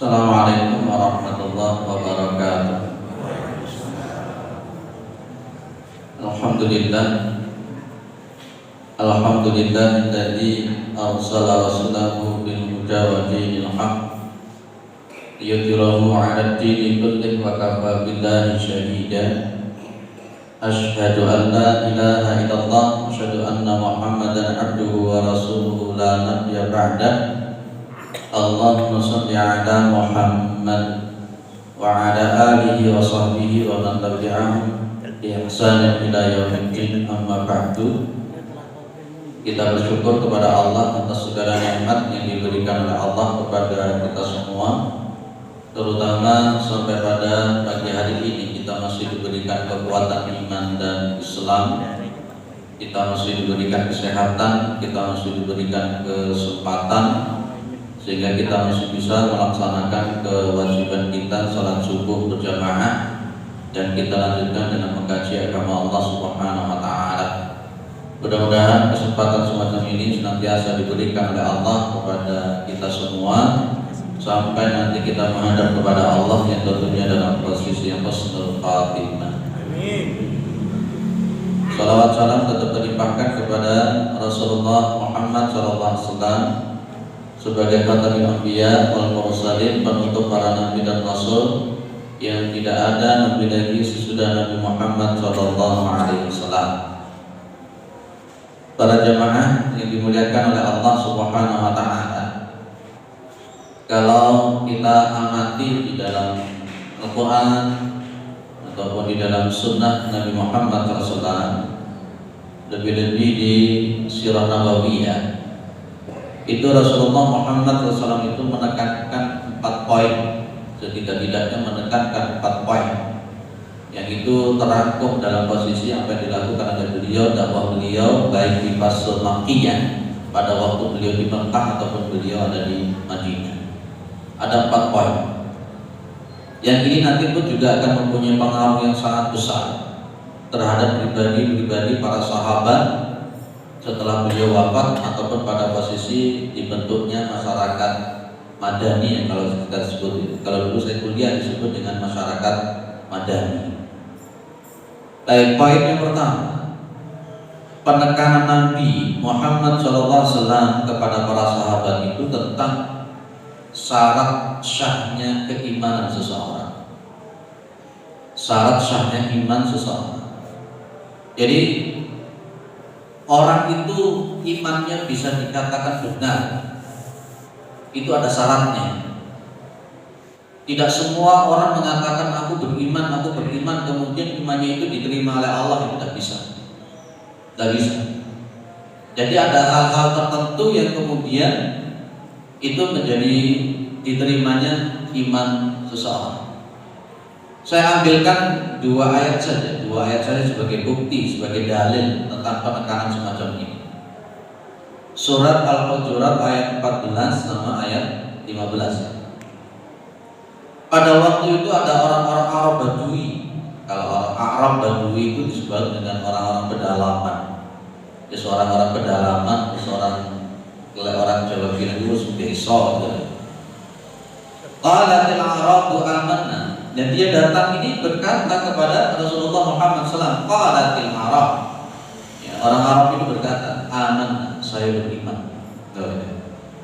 Assalamualaikum warahmatullahi wabarakatuh. Alhamdulillah. Alhamdulillah alladzi arsala rasulahu bil huda wa dinil haq liyudhhirahu 'ala ad-dini kullih wa kafa billahi shahida. Asyhadu an la ilaha illallah wa asyhadu anna Muhammadan 'abduhu wa rasuluhu la nabiyya ba'dah. Allahumma shalli ala Muhammad wa ala alihi wa sahbihi wa man tabi'ahum bi ihsanin ila yaumiddin, amma ba'du. Kita bersyukur kepada Allah atas segala nikmat yang diberikan oleh Allah kepada kita semua, terutama sampai pada pagi hari ini kita masih diberikan kekuatan iman dan Islam, kita masih diberikan kesehatan, kita masih diberikan kesempatan sehingga kita masih bisa melaksanakan kewajiban kita salat subuh berjamaah, dan kita lanjutkan dengan mengkaji agama Allah Subhanahu wa taala. Mudah-mudahan kesempatan semacam ini senantiasa diberikan oleh Allah kepada kita semua sampai nanti kita menghadap kepada Allah yang tentunya dalam posisi yang husnul khatimah. Amin. Salawat salam tetap dilimpahkan kepada Rasulullah Muhammad SAW sebagai khatamul anbiya wal mursalin, penutup para nabi dan rasul, yang tidak ada nabi lagi sesudah Nabi Muhammad sallallahu alaihi wasallam. Para jamaah yang dimuliakan oleh Allah Subhanahu wa taala, kalau kita amati di dalam Al-Qur'an ataupun di dalam sunnah Nabi Muhammad SAW, lebih-lebih di sirah nabawiyah, itu Rasulullah Muhammad SAW itu menekankan 4 poin, setidak-tidaknya menekankan 4 poin yang itu terangkum dalam posisi apa yang dilakukan oleh beliau, dakwah beliau baik di fase Makkiyah pada waktu beliau di Mekah ataupun beliau ada di Madinah. Ada 4 poin yang ini nanti pun juga akan mempunyai pengaruh yang sangat besar terhadap pribadi-pribadi para sahabat setelah beliau wafat ataupun pada posisi dibentuknya masyarakat Madani yang kalau kita sebut, kalau dulu saya kuliah disebut dengan masyarakat Madani. Baik, poin yang pertama, penekanan Nabi Muhammad SAW kepada para sahabat itu tentang syarat syahnya keimanan seseorang. Syarat syahnya iman seseorang. Jadi orang itu imannya bisa dikatakan benar, itu ada syaratnya. Tidak semua orang mengatakan aku beriman, kemudian imannya itu diterima oleh Allah, yang tidak bisa. Tidak bisa. Jadi ada hal-hal tertentu yang kemudian itu menjadi diterimanya iman seseorang. Saya ambilkan 2 ayat saja sebagai bukti, sebagai dalil tentang penekanan semacam ini. Surat Al-Hujurat ayat 14 sama ayat 15. Pada waktu itu ada orang-orang Arab Badui. Kalau orang Arab Badui itu disebut dengan orang-orang pedalaman. Ya, seorang orang pedalaman, orang Jawa bilang itu desa. Qalatil Arabu amanna. Dan dia datang ini berkata kepada Rasulullah Muhammad SAW, qalatil Arab. Ya, orang Arab itu berkata, aman, saya beriman.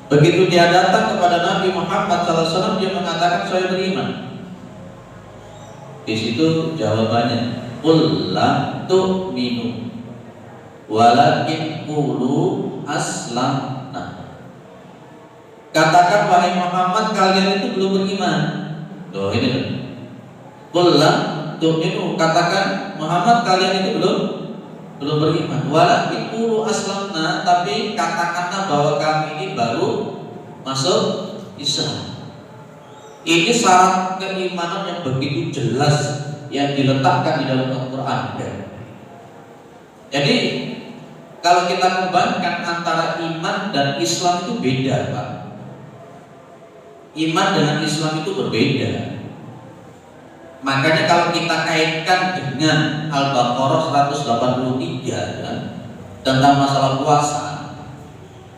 Begitu dia datang kepada Nabi Muhammad SAW, dia mengatakan saya beriman. Di situ jawabannya, qul lam tu'minu walakin qulu aslamna. Katakan wahai Muhammad, kalian itu belum beriman. Loh, ini loh. Qul lam tu'minu, katakan Muhammad kalian itu belum beriman. Walakin qulu aslamna, tapi katakanlah bahwa kami ini baru masuk Islam. Ini syarat keimanan yang begitu jelas yang diletakkan di dalam Al-Qur'an. Jadi kalau kita kembangkan antara iman dan Islam itu beda, Pak. Iman dengan Islam itu berbeda. Makanya kalau kita kaitkan dengan Al-Baqarah 183 kan, tentang masalah puasa,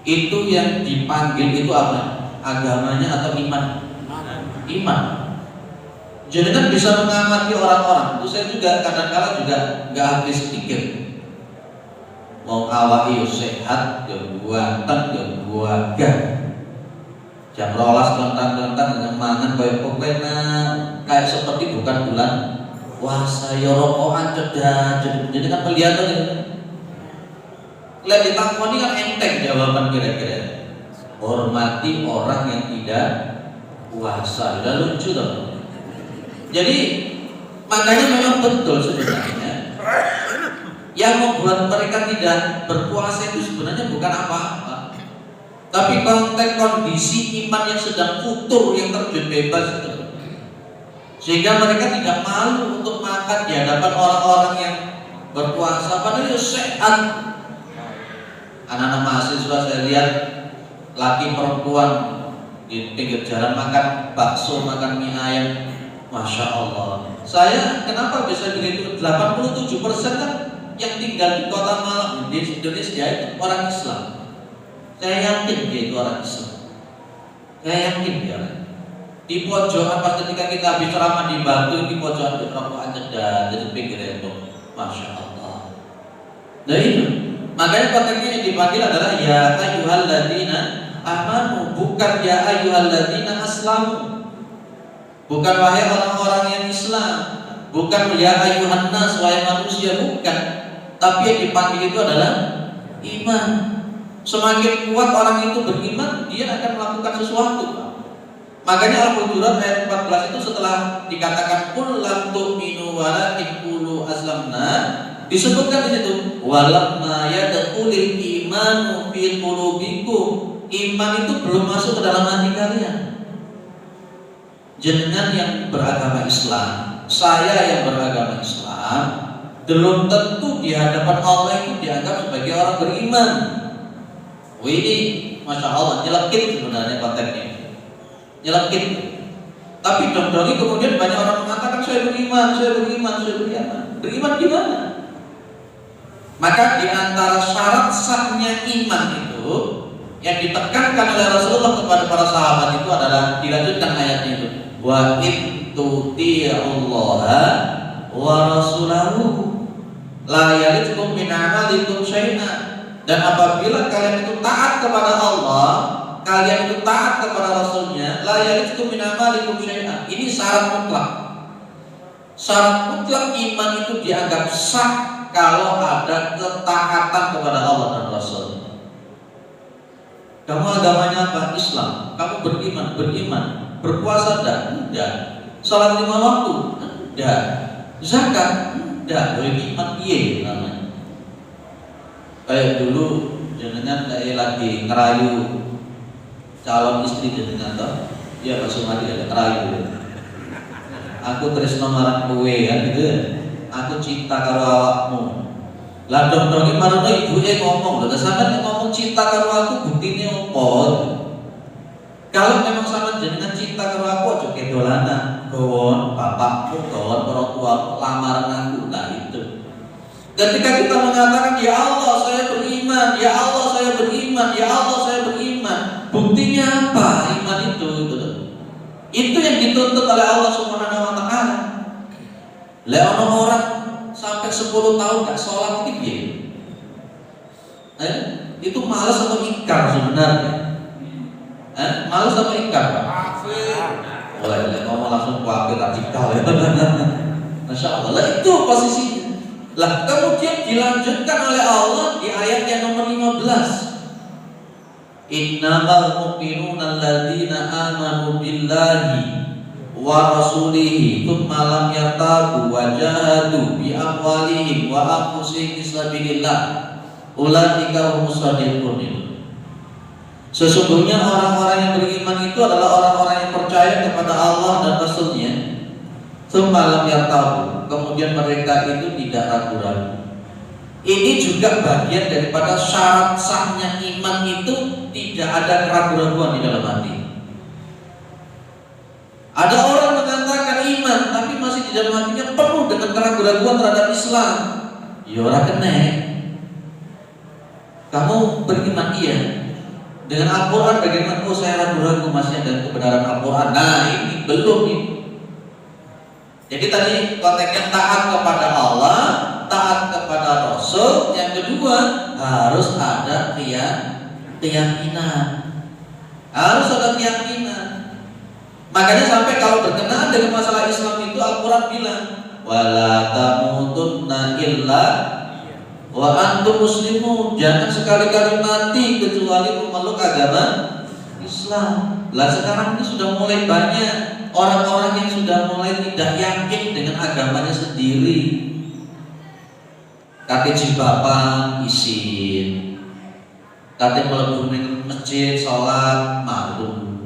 itu yang dipanggil itu apa? Agamanya atau iman? iman. Jenengan bisa mengamati orang-orang. Itu saya juga kadang-kala juga nggak habis pikir. Mau awak yo sehat, yo ganteng, yo gagah. Jam rolas kelentang-kelentang dengan mangan kayak pokoknya kayak seperti bukan bulan puasa. Yo rokokan cedak. Jadi kan kelihatan gitu. Lihat di takwa ini kan enteng jawaban kira-kira. Hormati orang yang tidak puasa. Udah lucu tuh. Jadi makanya memang betul sebenarnya yang membuat mereka tidak berpuasa itu sebenarnya bukan apa-apa, tapi konteks kondisi iman yang sedang futur, yang terjun bebas itu, sehingga mereka tidak malu untuk makan di hadapan orang-orang yang berpuasa padahal itu sehat. Anak-anak mahasiswa saya lihat laki perempuan di pinggir jalan makan bakso, makan mie ayam. Masya Allah. Saya kenapa bisa begitu? 87% kan yang tinggal di kota Malang di Indonesia itu orang Islam. Saya yakin dia itu orang Islam. Saya yakin dia. Di pojokan pas ketika kita habis ceramah di Batu, di pojokan di rokokan cedak jadi pinggir itu. Masya Allah. Nah itu. Makanya konteksnya yang dipanggil adalah ya ayyuhalladzina amanu, bukan ya ayyuhalladzina aslamu. Bukan wahai orang-orang yang Islam, bukan ya ayuhan nas, wahai manusia, bukan. Tapi yang dipanggil itu adalah iman. Semakin kuat orang itu beriman, dia akan melakukan sesuatu. Makanya Al-Hujurat ayat 14 itu setelah dikatakan qul lam tu'minu walakin qulu aslamna, disebutkan di situ walamma yadkhulul imanu fi qulubikum. Iman itu belum masuk ke dalam hati kalian. Jenengan yang beragama Islam, saya yang beragama Islam, belum tentu di hadapan Allah itu dianggap sebagai orang beriman. Wih, ini Masya Allah, nyelekit sebenarnya kontennya, nyelekit. Tapi dong-dongi kemudian banyak orang mengatakan saya beriman, saya beriman, saya beriman. Beriman gimana? Maka di antara syarat sahnya iman itu yang ditekankan oleh Rasulullah kepada para sahabat itu adalah dilanjutkan ayatnya itu. Wa in tuti'ullaha wa rasulahu la yalitkum min amalikum syai'an. Dan apabila kalian itu taat kepada Allah, kalian itu taat kepada Rasulnya, la yalitkum min amalikum syai'an. Ini syarat mutlak. Syarat mutlak iman itu dianggap sah kalau ada ketaatan kepada Allah dan Rasul. Kamu agamanya apa? Islam. Kamu beriman. Berpuasa enggak. Salat 5 waktu enggak. Zakat enggak. Boleh iman piye namanya. Kayak dulu jenengan lagi ngerayu calon istri jenengan toh. Iya Pak Sumadi ada ngerayu. Aku tresno marang kowe kan gitu. Aku cinta karo awakmu. Lah dong gimana ibuke ngomong, lha sampeyan ngomong cinta karo aku buktine opo? Kalau memang sama jenengan cinta karo aku aja kedolanan, gawon bapakmu, gawon orang tua lamaran aku, nah itu. Ketika kita mengatakan ya Allah saya beriman, ya Allah saya beriman, ya Allah saya beriman, buktinya apa iman itu? Itu yang dituntut oleh Allah Subhanahu wa taala. Lah orang sampai 10 tahun gak sholat itu ya? Itu malas atau ingkar sebenarnya? Malas atau ingkar Pak? Boleh ngomong langsung kafir radikal ya. Masya Allah, lah itu posisinya. Lah kemudian dilanjutkan oleh Allah di ayat yang nomor 15. Innamal mu'minuna alladzina amanu billahi wa rasulihi tsumma lam yartabu wa jahadu bi amwalihim wa anfusihim fisabilillah ulaika humus shadiqun. Sesungguhnya orang-orang yang beriman itu adalah orang-orang yang percaya kepada Allah dan Rasulnya. Tsumma lam yartabu, kemudian mereka itu tidak ragu-ragu. Ini juga bagian daripada syarat sahnya iman itu tidak ada keraguan-raguan di dalam hati. Ada orang mengatakan iman tapi masih di dalam hatinya penuh dengan keraguan-raguan terhadap Islam. Ya ora kena. Kamu beriman iya. Dengan Al-Quran bagaimana? Oh saya ragu-ragu masih ada kebenaran Al-Quran. Nah ini belum nih. Jadi tadi konteksnya taat kepada Allah, taat kepada Rasul. Yang kedua harus ada keyakinan. Harus ada keyakinan. Makanya sampai kalau berkenaan dengan masalah Islam itu Al-Quran bilang, wala tamutunna illa wa antum muslimun. Jangan sekali-kali mati kecuali memeluk agama Islam. Lah sekarang ini sudah mulai banyak orang-orang yang sudah mulai tidak yakin dengan agamanya sendiri. Kate jilbaban isin, kate mlebu ning masjid sholat malu,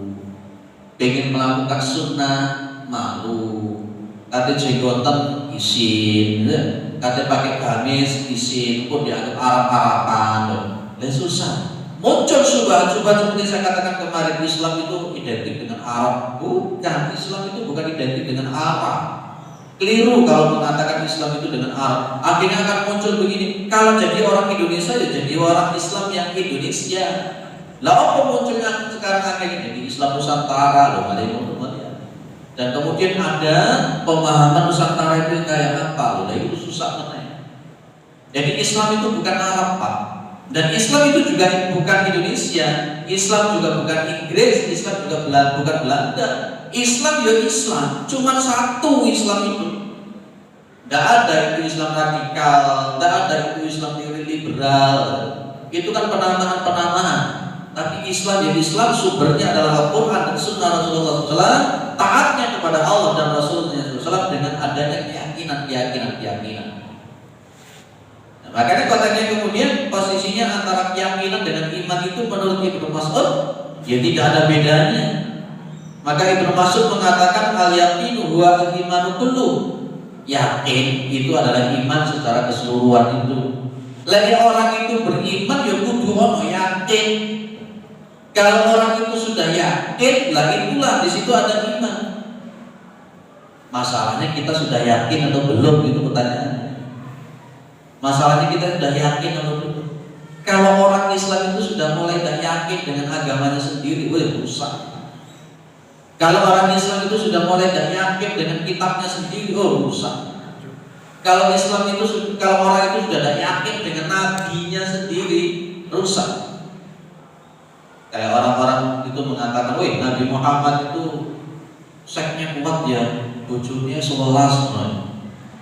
pengen melakukan sunnah malu, kate jenggoten isin, kate pakai gamis isin, pun dianggap Arab-Araban. Lah susah. Muncul subhat-subhat seperti saya katakan kemarin, Islam itu identik dengan Arab. Bukan, Islam itu bukan identik dengan Arab. Keliru kalau mengatakan Islam itu dengan Arab. Akhirnya akan muncul begini, kalau jadi orang Indonesia ya jadi orang Islam yang Indonesia. Lah apa munculnya sekarang akhirnya jadi Islam Nusantara loh, dan kemudian ada pemahaman Nusantara itu kayak apa loh, itu susah banget. Jadi Islam itu bukan Arab, Pak. Dan Islam itu juga bukan Indonesia, Islam juga bukan Inggris, Islam juga bukan Belanda. Islam ya Islam, cuma satu Islam itu. Tidak ada itu Islam radikal, tidak ada itu Islam liberal. Itu kan penamaan-penamaan. Tapi Islam ya Islam, sumbernya adalah Al-Quran dan Sunnah Rasulullah SAW. Taatnya kepada Allah dan Rasulnya SAW dengan adanya keyakinan. Makanya konteksnya kemudian posisinya antara keyakinan dengan iman itu menurut Ibnu Mas'ud ya tidak ada bedanya. Maka Ibnu Mas'ud mengatakan al-yaqinu huwa al-imanu kullu. Yakin itu adalah iman secara keseluruhan itu. Lagi orang itu beriman ya kudu ono yakin. Kalau orang itu sudah yakin, lah itulah di situ ada iman. Masalahnya kita sudah yakin atau belum, itu pertanyaannya. Masalahnya kita sudah yakin atau belum. Kalau orang Islam itu sudah mulai tidak yakin dengan agamanya sendiri, rusak. Kalau orang Islam itu sudah mulai tidak yakin dengan kitabnya sendiri, rusak. Kalau orang itu sudah tidak yakin dengan nabinya sendiri, rusak. Kayak orang-orang itu mengatakan, Nabi Muhammad itu seksnya kuat ya, bojone 11.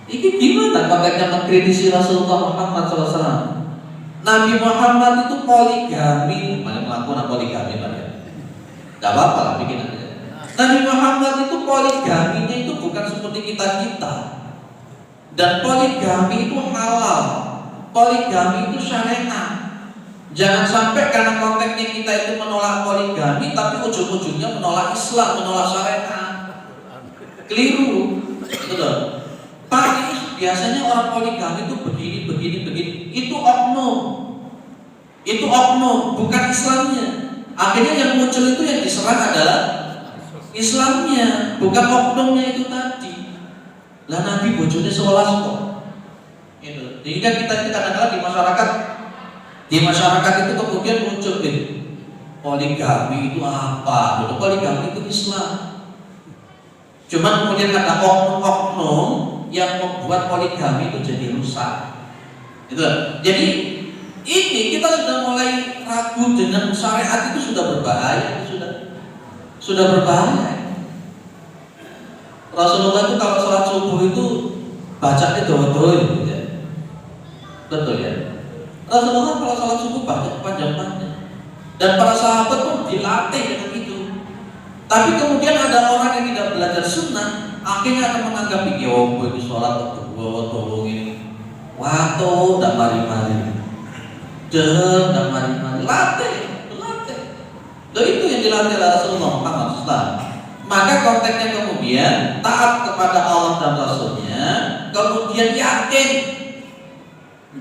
Ini gimana konteksnya mengkritisi Rasulullah Muhammad SAW? Nabi Muhammad itu poligami, mana melakukan poligami pada? Gak apa-apa lah, bikin aja. Nabi Muhammad itu poligaminya itu bukan seperti kita. Dan poligami itu halal, poligami itu syariat. Jangan sampai karena konteksnya kita itu menolak poligami, tapi ujung-ujungnya menolak Islam, menolak syariat. Keliru, betul. Tapi biasanya orang poligami itu begini. Itu oknum, bukan Islamnya. Akhirnya yang muncul itu yang diserang adalah Islamnya, bukan oknumnya itu tadi. Lah Nabi bojone 11 kok. Itu. Sehingga kita kadang-kadang di masyarakat itu kemudian muncul poligami itu apa? Poligami itu Islam. Cuman kemudian ada oknum yang membuat poligami itu jadi rusak. Gitu. Jadi ini kita sudah mulai ragu dengan syariat itu sudah berbahaya, sudah berbahaya. Rasulullah itu kalau sholat subuh itu bacanya doa-doa gitu ya. Betul ya. Rasulullah kalau sholat subuh baca panjang-panjang. Dan para sahabat pun dilatih dengan itu. Tapi kemudian ada orang yang tidak belajar sunnah, akhirnya akan menganggap ini sholat doa ini. Wato dan mari-mari. Dan mari-mari. Latih. Dan itu yang dilatih oleh Rasulullah Muhammad SAW. Maka konteksnya kemudian taat kepada Allah dan Rasulnya, kemudian yakin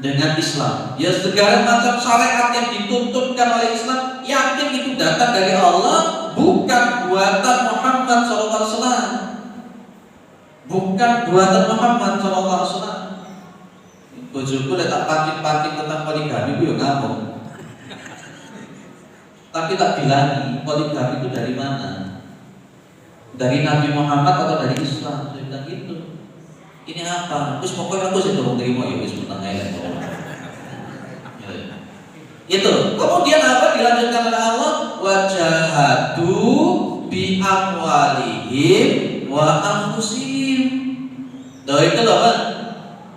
dengan Islam. Ya segala macam syariat yang dituntutkan oleh Islam, yakin itu datang dari Allah, bukan buatan Muhammad SAW. Bukan buatan Muhammad SAW. Bojoku tak pancing-pancing tentang poligami itu ya ngomong. Tapi tak bilangi poligami itu dari mana. Dari Nabi Muhammad atau dari Islam? Saya bilang gitu. Ini apa? Terus pokoknya aku sih turun terima ya wis menang aja. Itu. Kemudian apa dilanjutkan oleh Allah? Wajahadu bi amwalihim wa anfusihim. Itu loh Pak.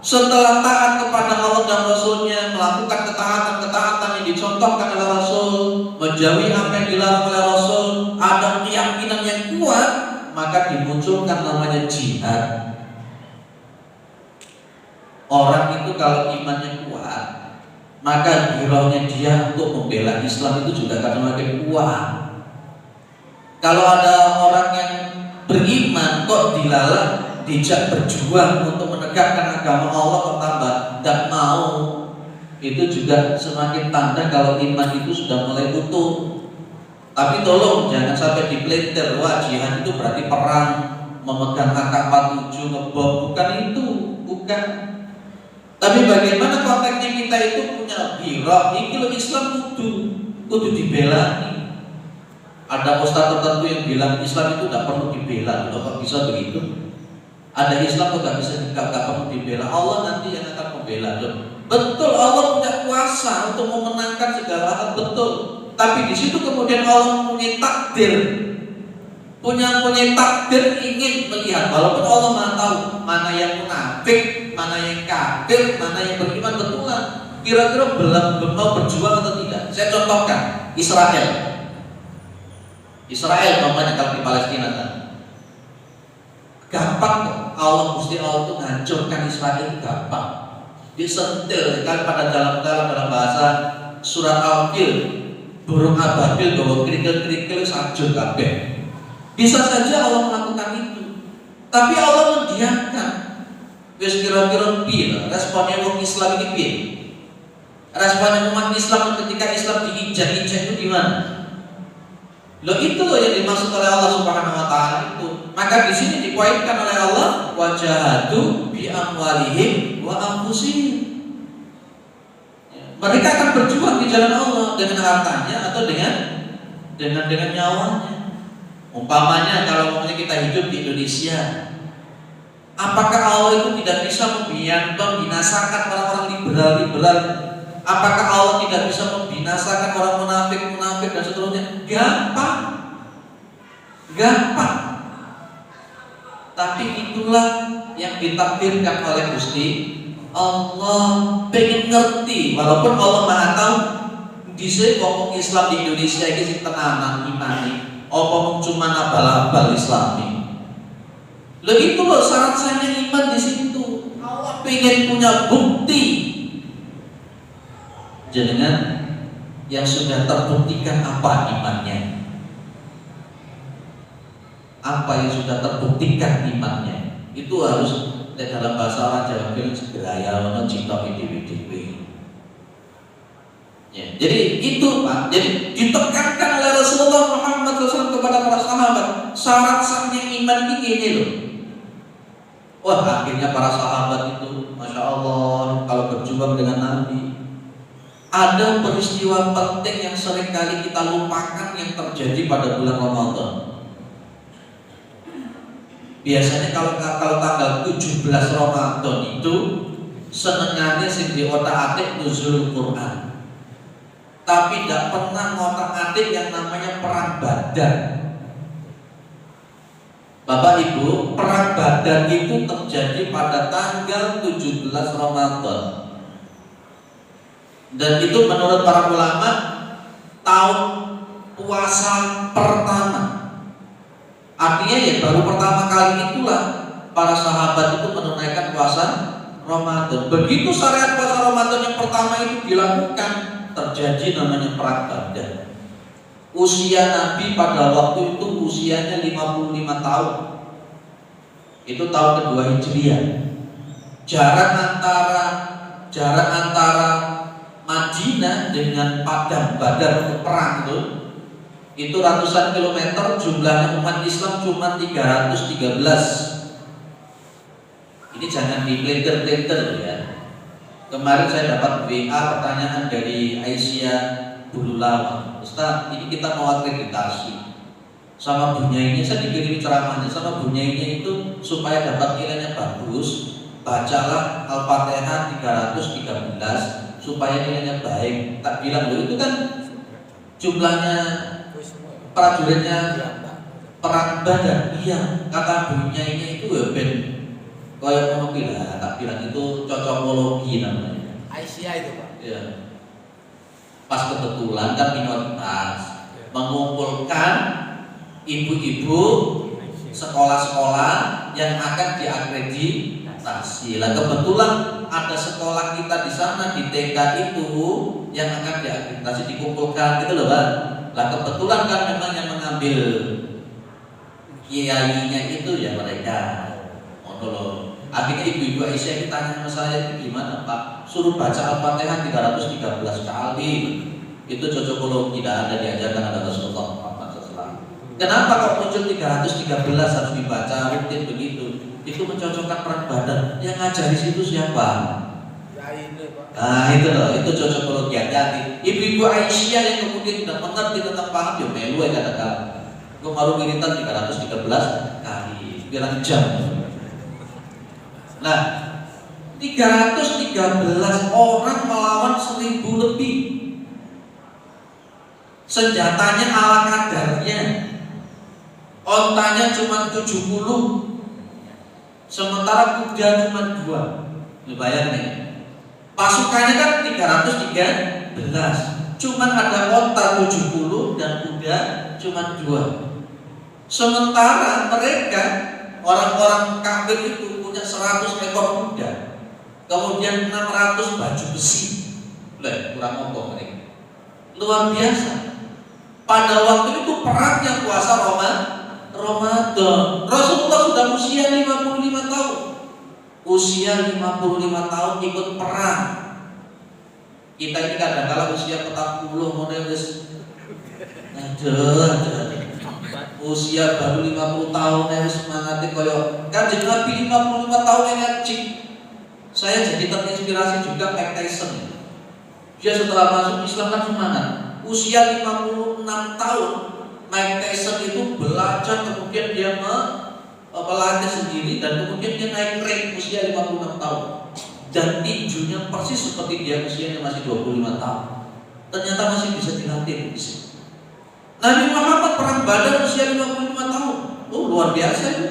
Setelah taat kepada Allah dan Rasulnya, melakukan ketaatan-ketaatan yang dicontohkan oleh Rasul, menjauhi apa yang dilarang oleh Rasul, ada keyakinan yang kuat, maka dimunculkan namanya jihad. Orang itu kalau imannya kuat, maka girohnya dia untuk membela Islam itu juga akan semakin kuat. Kalau ada orang yang beriman kok dilarang, dijak berjuang untuk menegakkan agama Allah pertama tidak mau, itu juga semakin tanda kalau iman itu sudah mulai utuh. Tapi tolong jangan sampai dipleter, wah jihad itu berarti perang, memegang AK-47, ngebom, bukan itu, bukan. Tapi bagaimana konteksnya kita itu punya birah, ini lo Islam kudu dibela. Ada ustaz tertentu yang bilang Islam itu tidak perlu dibela, kok bisa begitu? Ada Islam kok gak bisa gak perlu dibela, Allah nanti yang akan membela. Betul, Allah punya kuasa untuk memenangkan segala hal, betul. Tapi di situ kemudian Allah punya takdir, punya takdir ingin melihat. Walaupun Allah Maha tahu mana yang munafik, mana yang kafir, mana yang beriman betulan, kira-kira belum mau berjuang atau tidak. Saya contohkan Israel namanya kalau di Palestina kan. Gampang kok. Allah Gusti Allah itu menghancurkan Israel itu gampang. Disentil kan pada dalam bahasa surat Al-Fil, burung ababil bawa kerikil-kerikil sajud kabeh. Bisa saja Allah melakukan itu. Tapi Allah mendiamkan. Wis kira-kira piye responnya umat Islam ini piye? Responnya umat Islam ketika Islam diinjak-injak itu gimana? Loh itu loh yang dimaksud oleh Allah Subhanahu wa taala itu. Maka di sini dipoinkan oleh Allah wajahadu bi amwalihim wa anfusihim. Mereka akan berjuang di jalan Allah dengan hartanya atau dengan nyawanya. Umpamanya kalau kita hidup di Indonesia, apakah Allah itu tidak bisa membinasakan orang-orang liberal? Apakah Allah tidak bisa membinasakan orang munafik dan seterusnya? Gampang. Tapi itulah yang ditakdirkan oleh Gusti Allah. Pengen ngerti, walaupun Allah Maha tahu. Dise ngomong Islam di Indonesia ini sing tenanan imani, apa cuma abal-abal Islami. Loh itu loh syarat saya iman di situ. Allah pengen punya bukti. Jangan yang sudah terbuktikan apa imannya. Apa yang sudah terbuktikan imannya itu harus dalam bahasa orang Jawa bilang segeraya ono cinta dewe-dewe. Ya, jadi itu Pak. Jadi ditekankan oleh Rasulullah Muhammad SAW kepada para sahabat, syarat sahnya iman ini gini loh. Wah akhirnya para sahabat itu, masya Allah, kalau berjuang dengan Nabi. Ada peristiwa penting yang seringkali kita lupakan yang terjadi pada bulan Ramadan. Biasanya kalau tanggal 17 Ramadan itu senengannya sing di otak-atik nuzul Quran. Tapi tidak pernah ngotak-atik yang namanya perang Badar. Bapak Ibu, perang Badar itu terjadi pada tanggal 17 Ramadan. Dan itu menurut para ulama tahun puasa pertama. Artinya ya baru pertama kali itulah para sahabat itu menunaikan puasa Ramadan. Begitu syariat puasa Ramadan yang pertama itu dilakukan, terjadi namanya perang Badar. Usia Nabi pada waktu itu usianya 55 tahun. Itu tahun kedua Hijriah. Jarak antara Madinah dengan Padang Badar untuk perang itu ratusan kilometer, jumlahnya umat Islam cuma 313. Ini jangan dipleter-pleter ya. Kemarin saya dapat WA pertanyaan dari Aisyah Bululawa, Ustaz, ini kita mau akreditasi. sama bunyainya, saya dikirimi ceramahnya sama bunyainya itu supaya dapat nilainya bagus, bacalah Al-Fatihah 313 supaya nilainya baik. Tak bilang loh, itu kan jumlahnya prajuritnya perang Badar. Iya, kata bunyainya itu ya ben kayak ngono ki lah, tak bilang itu cocokologi namanya. Aisyah itu, Pak. Iya. Pas kebetulan kan minoritas mengumpulkan ibu-ibu sekolah-sekolah yang akan diakreditasi. Lah kebetulan ada sekolah kita di sana di TK itu yang akan diakreditasi dikumpulkan gitu loh, Pak. Lah kebetulan kan memang yang mengambil kiainya itu ya mereka. Loh. Akhirnya ibu-ibu Aisyah itu tanya sama saya, itu gimana Pak? Suruh baca Al-Fatihah 313 kali. Itu cocokologi, tidak ada diajarkan ada Rasulullah Muhammad SAW. Kenapa kok muncul 313 harus dibaca rutin begitu? Itu mencocokkan perang Badar. Yang ngajari situ siapa? Ya ini, Pak. Nah itu loh, itu cocokologi, hati-hati. Ibu-ibu Aisyah yang kemudian tidak mengerti tentang paham, ya melu ya kata-kata. Gue baru wiritan 313 kali, bilang jam. Nah, 313 orang melawan 1000 lebih. Senjatanya ala kadarnya. Ontanya cuma 70. Sementara kuda cuma 2. Lu bayang nih. Pasukannya kan 313. Cuman ada onta 70 dan kuda cuma 2. Sementara mereka orang-orang kafir itu punya 100 ekor kuda, kemudian 600 baju besi. Kurang ngomong mereka. Luar biasa. Pada waktu itu perang yang puasa Ramadan. Rasulullah sudah usia 55 tahun. Usia 55 tahun ikut perang. Kita ini kadang-kadang usia 40 model usia baru 50 tahun yang semangatnya koyo Kanjeng Nabi 55 tahun yang ngajik. Saya jadi terinspirasi juga Mike Tyson. Dia setelah masuk Islam kan semangat. Usia 56 tahun Mike Tyson itu belajar, kemudian dia melatih sendiri dan kemudian dia naik ring usia 56 tahun. Dan tinjunya persis seperti dia usianya masih 25 tahun. Ternyata masih bisa dilatih. Nabi Muhammad perang Badar usia 55 tahun. Oh luar biasa itu.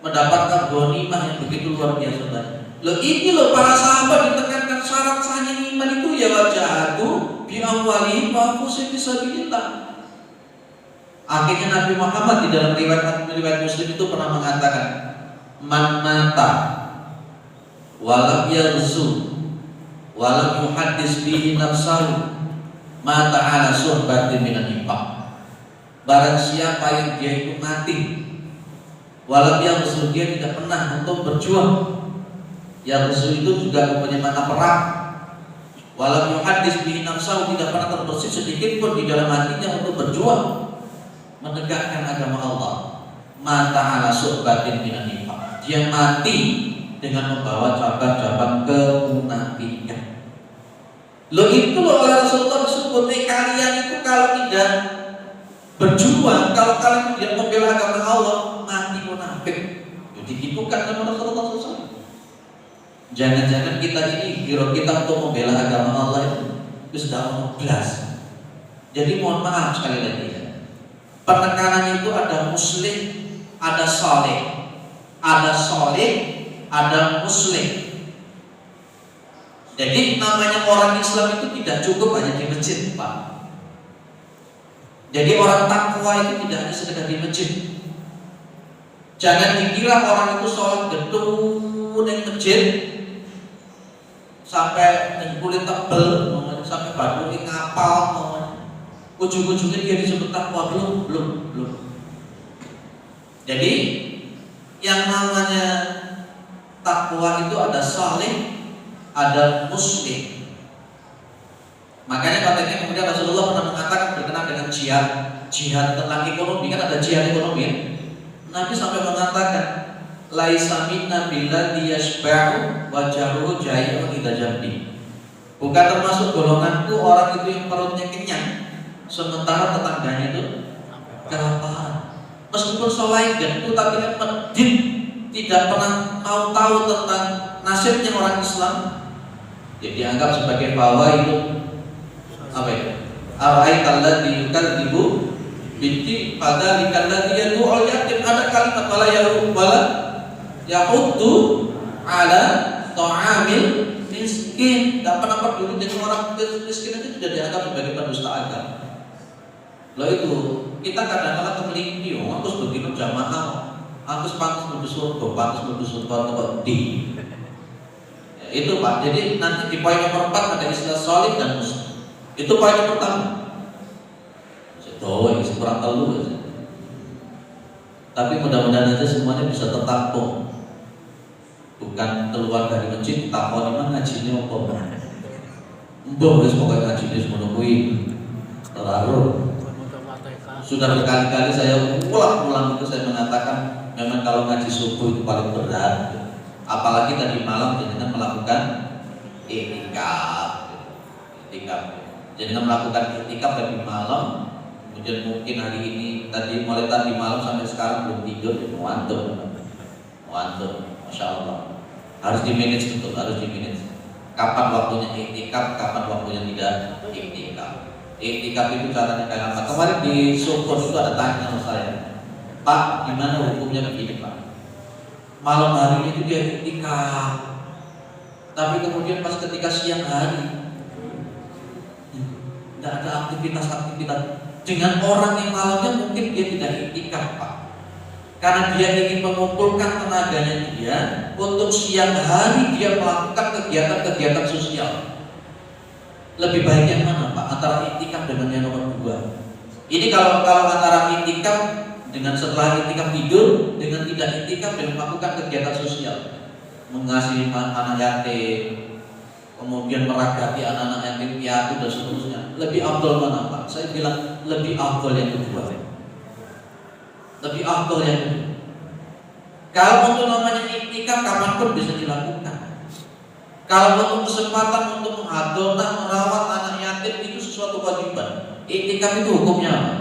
Mendapatkan ghanimah yang begitu luar biasa banyak. Loh ini loh para sahabat ditekankan syarat sahnya iman itu ya wajahatu bi amwalihim wa anfusihim fisabilillah. Akhirnya Nabi Muhammad di dalam riwayat Muslim itu pernah mengatakan, man mata walam yarzu walam yuhaddis bihi nafsahu mata ala suhbatin minan infaq. Barang siapa yang dia itu mati walam yarzu, dia tidak pernah untuk berjuang. Yarzu itu juga mempunyai makna perang. Walam yuhaddis bihi nafsahu, tidak pernah terbersih sedikit pun di dalam hatinya untuk berjuang menegakkan agama Allah. Mata ala suhbatin minan infaq, dia mati dengan membawa cabang-cabang kemunafikan. Lo itu loh oleh Rasulullah disebut, kalian itu kalau tidak berjuang, kalau kalian tidak membela agama Allah, mati munafik. Jadi gitu kan sama Rasulullah SAW. Jangan-jangan kita ini hero kita untuk membela agama Allah itu sudah 11. Jadi mohon maaf sekali lagi ya. Penekanan itu ada muslim, ada saleh, ada muslim. Jadi namanya orang Islam itu tidak cukup hanya di masjid, Pak. Jadi orang takwa itu tidak hanya sekedar di masjid. Jangan dikira orang itu sholat gedung di masjid sampai kulit tebel, sampai badannya ngapal, ujung-ujungnya dia disebut takwa belum. Jadi yang namanya takwa itu ada saleh, ada muslim. Makanya katanya kemudian Rasulullah pernah mengatakan berkenaan dengan jihad tentang ekonomi, kan ada jihad ekonomi ya? Nabi sampai mengatakan laisa minna billadhi yashba'u wa jaruhu jai'un idza jambi. Bukan termasuk golonganku orang itu yang perutnya kenyang sementara tetangganya itu kelaparan. Meskipun soleh dan itu, tapi medit tidak pernah mau tahu tentang nasibnya orang Islam, ya dianggap sebagai fawaidun apa ya? Ara'aital ladzi yukadzibu binti fadzalikal ladzi yad'ul yatim. Ada kalimat wala yahuddu ala ta'amil miskin. Tidak pernah peduli dengan orang miskin, itu sudah dianggap sebagai pendusta agama. Loh itu kita kadang-kadang terlindungi, aku sebegini jamaah, aku pantas menuju surga, pantas menuju surga atau di. Ya, itu Pak. Jadi nanti di poin nomor 4 ada istilah solid dan muslim. Itu poin yang pertama. Doa ini kurang telur aja. Tapi mudah-mudahan aja semuanya bisa tertampung. Bukan keluar dari masjid takon mana ngajinya apa. Mbah wis pokoke ngajine semono kuwi. Terlalu. Sudah berkali-kali saya ulang itu saya mengatakan memang kalau ngaji subuh itu paling berat. Apalagi tadi malam dengan melakukan i'tikaf. Jadi melakukan i'tikaf tadi malam, kemudian mungkin hari ini tadi mulai tadi malam sampai sekarang belum tidur, muantum, masya Allah. Harus di manage betul, harus di manage. Kapan waktunya i'tikaf, kapan waktunya tidak i'tikaf. I'tikaf itu caranya kayak apa? Kemarin di Sukun itu ada tanya sama saya, Pak, gimana hukumnya begini Pak? Malam hari itu dia i'tikaf, tapi kemudian pas ketika siang hari tidak ada aktivitas dengan orang yang malamnya mungkin dia tidak i'tikaf Pak, karena dia ingin mengumpulkan tenaganya dia untuk siang hari dia melakukan kegiatan-kegiatan sosial. Lebih baik yang mana Pak? Antara i'tikaf dengan yang nomor 2. Ini kalau antara i'tikaf dengan setelah i'tikaf tidur, dengan tidak i'tikaf dengan melakukan kegiatan sosial, mengasihi anak yatim, kemudian meragati anak-anak yatim piatu dan seterusnya. Lebih afdal mana Pak? Saya bilang lebih afdal yang kedua. Lebih afdal yang kedua. Kalau untuk namanya i'tikaf kapanpun bisa dilakukan. Kalau untuk kesempatan untuk menghadonah, merawat anak yatim itu sesuatu kewajiban. I'tikaf itu hukumnya apa?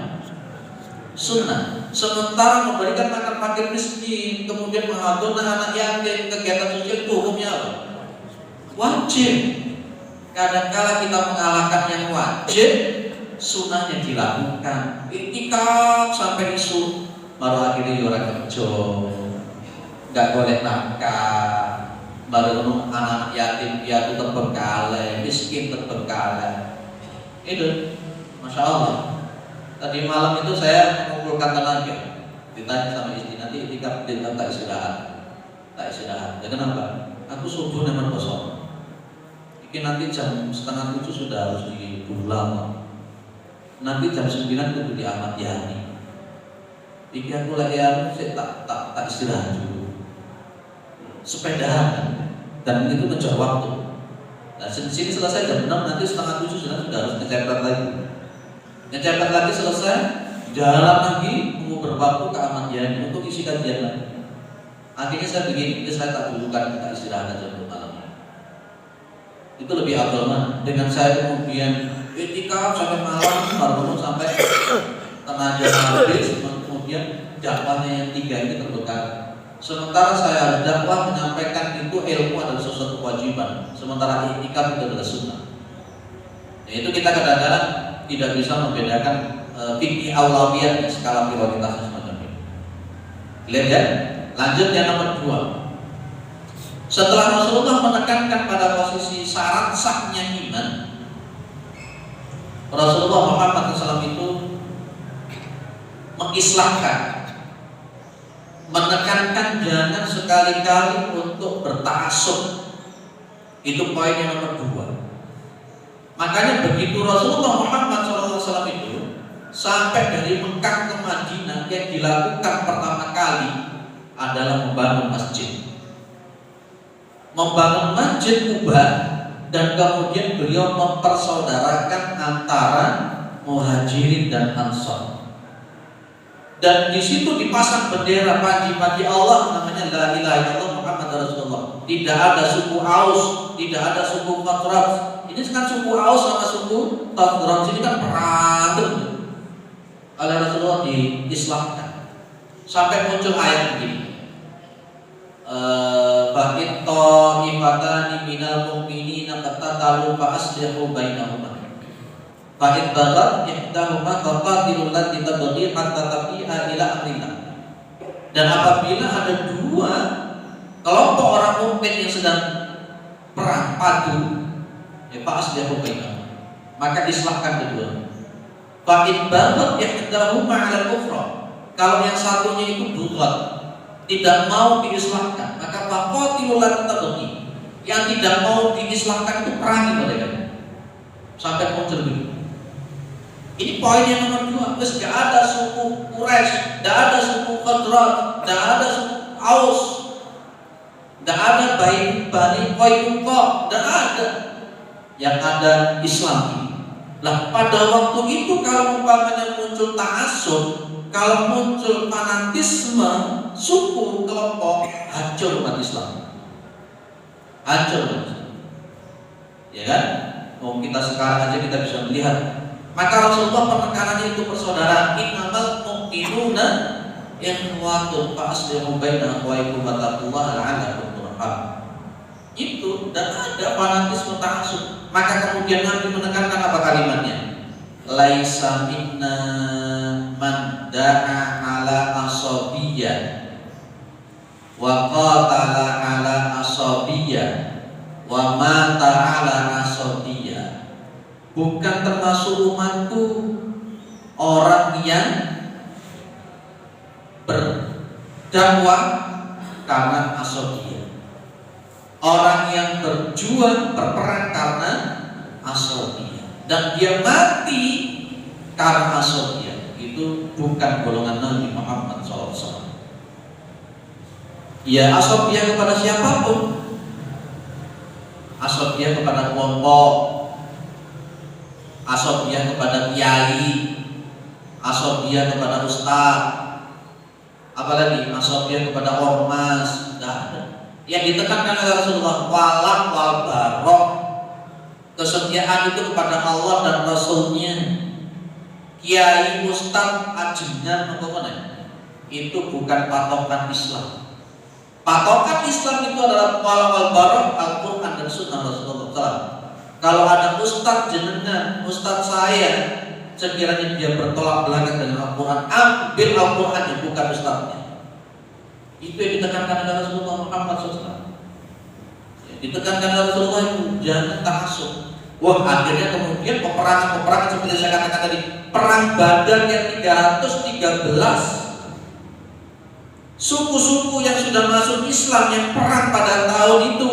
Sunnah. Sementara memberikan makan fakir miskin, kemudian menghadonah anak yatim, kegiatan sosial itu hukumnya apa? Wajib. Kadang-kala kita mengalahkan yang wajib, sunnahnya dilakukan. I'tikaf sampai isu, baru akhirnya orang kerja, nggak boleh nafkah. Baru anak yatim piatu terbengkalai, miskin terbengkalai. Itu, masya Allah. Tadi malam itu saya mengumpulkan tenaga. Ditanya sama istri, nanti i'tikaf tak istirahat. Ya kenapa? Aku subuh nemar kosong. Ini nanti jam 6:30 sudah harus di pulang. Nanti jam 9 kudu di Ahmad Yani. Iki aku lagi saya tak istirahat dulu. Sepedahan dan itu mengejar waktu. Nah, sini selesai jam 6, nanti 6:30 sudah harus ngecepet lagi selesai, jalan lagi menguber waktu ke Ahmad Yani untuk isi kajian lagi. Akhirnya saya begini, saya tak dulukan, tak istirahat aja untuk malam. Itu lebih afdal mana? Dengan saya kemudian i'tikaf sampai malam, baru sampai tenaga habis, kemudian dakwahnya yang 3 ini terbekal. Sementara saya dakwah menyampaikan itu ilmu adalah sesuatu kewajiban, sementara i'tikaf itu adalah sunnah. Yaitu kita kadang-kadang tidak bisa membedakan fikih aulawiyah skala prioritasnya semacam ini. Lihat ya. Lanjut yang nomor 2. Setelah Rasulullah menekankan pada posisi syarat sahnya iman, Rasulullah Muhammad SAW itu mengislahkan, menekankan jangan sekali-kali untuk bertaksub. Itu poin yang nomor 2. Makanya begitu Rasulullah Muhammad SAW itu sampai dari Mekah ke Madinah, yang dilakukan pertama kali adalah membangun masjid. Membangun masjid Kubah, dan kemudian beliau mempersaudarakan antara Muhajirin dan Ansar. Dan di situ dipasang bendera panji Allah, namanya la ilaha illallah Muhammad Rasulullah. Tidak ada suku Aus, tidak ada suku Khazraj. Ini kan suku Aus sama suku Khazraj ini kan berantem. oleh Rasulullah diislamkan sampai muncul ayat begini. Ba'id ta'ifatani minal mu'minina qatatalu fa aslihu bainahuma. Ba'id bagat ihdahuma qatilul lati tabghi hatta tafi'a ila amrillah. Dan apabila ada dua kelompok orang mukmin yang sedang perang padu, ya fa aslihu bainahuma, maka diislamkan kedua. Ba'id bagat ihdahuma 'ala al-ukhra. Kalau yang satunya itu bugat, tidak mau diislamkan, maka faqatilul lati tabghi. Yang tidak mau diislamkan itu perangi mereka sampai muncul begitu. Ini poin yang nomor 2. Terus gak ada suku Quraisy, gak ada suku Khadraj, gak ada suku Aus, gak ada Bani Qainuqa, gak ada. Yang ada Islam ini. Lah pada waktu itu kalau umpamanya muncul ta'assub, kalau muncul fanatisme suku kelompok, hancur umat Islam. Hancur umat Islam. Ya kan? Oh, kita sekarang aja kita bisa melihat. Maka Rasulullah penekanannya itu persaudaraan. Innamal mu'minuna ikhwatun fa aslihu baina akhawaykum wattaqullaha la'allakum turhamun. Itu dan ada fanatisme ta'assub. Maka kemudian Nabi menekankan apa kalimatnya? Laisa minna man da'a ala asabiyyah wa qatala ala asabiyyah wa mata ala asabiyyah. Bukan termasuk umatku orang yang berdakwah karena asabiyyah, orang yang berjuang berperang karena asabiyyah, dan dia mati karena asabiyyah. Itu bukan golongan Nabi Muhammad SAW. Ya asabiyyah kepada siapapun, asabiyyah kepada kelompok, asabiyyah kepada kiai, asabiyyah kepada ustaz, apalagi asabiyyah kepada ormas, tidak ada. Yang ditekankan oleh Rasulullah wala wal barok, kesetiaan itu kepada Allah dan Rasulnya. Kiai, ustaz, ajinya, itu bukan patokan Islam. Patokan Islam itu adalah wala wal barok, Al-Quran dan Sunnah Rasulullah SAW. Kalau ada ustaz jenengan, ustaz saya, sekiranya dia bertolak belakang dengan Al-Quran, ambil Al-Quran yang bukan ustaznya. Itu yang ditekankan oleh Rasulullah Muhammad SAW. Ditekankan oleh Rasulullah itu jangan ta'assub. Wah, akhirnya kemudian peperangan seperti saya katakan tadi, perang Badar yang 313, suku-suku yang sudah masuk Islam yang perang pada tahun itu